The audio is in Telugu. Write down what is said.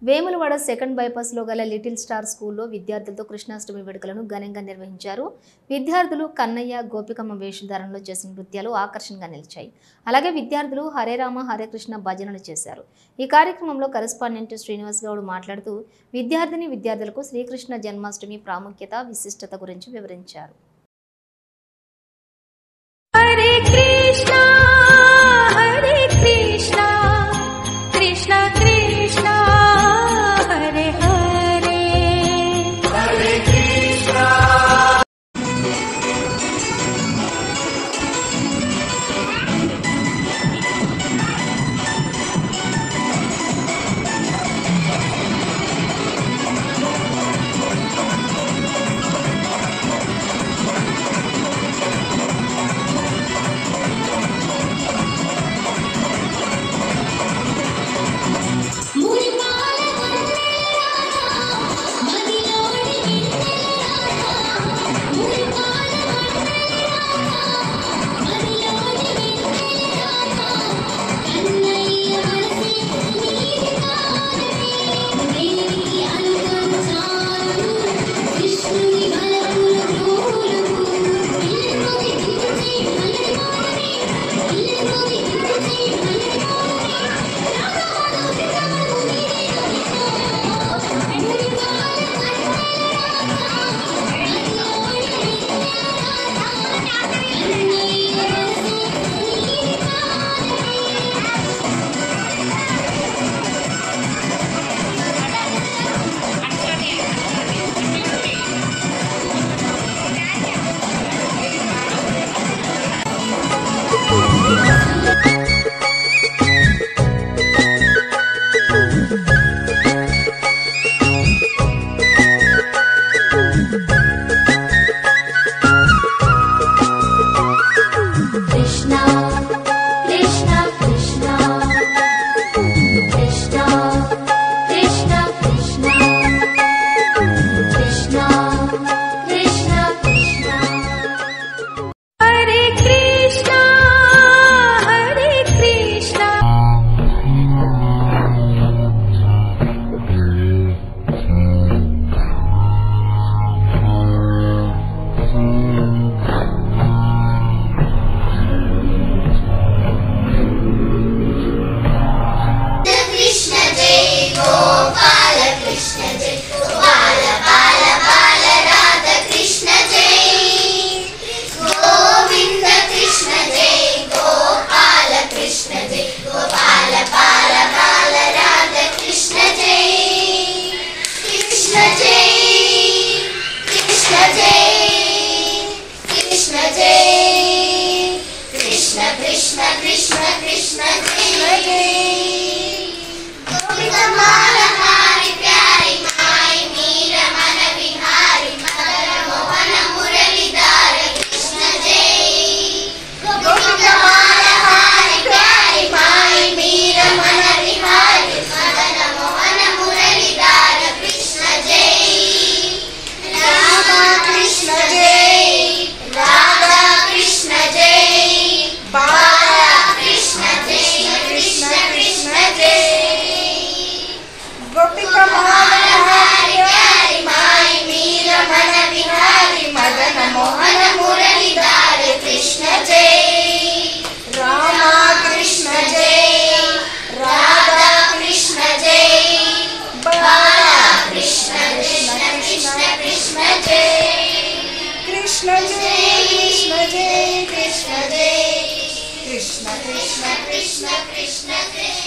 వేములవాడ సెకండ్ బైపాస్ లో గల లిటిల్ స్టార్ స్కూల్లో విద్యార్థులతో కృష్ణాష్టమి వేడుకలను ఘనంగా నిర్వహించారు. విద్యార్థులు కన్నయ్య గోపికమ్మ వేషధారణలో చేసిన నృత్యాలు ఆకర్షణగా నిలిచాయి. అలాగే విద్యార్థులు హరే రామ హరే కృష్ణ భజనలు చేశారు. ఈ కార్యక్రమంలో కరెస్పాండెంట్ శ్రీనివాస్ గౌడ్ మాట్లాడుతూ విద్యార్థులకు శ్రీకృష్ణ జన్మాష్టమి ప్రాముఖ్యత, విశిష్టత గురించి వివరించారు. Hare Krishna Hare Krishna Krishna Krishna Hare Hare Hare Krishna. Krishna Krishna Krishna Krishna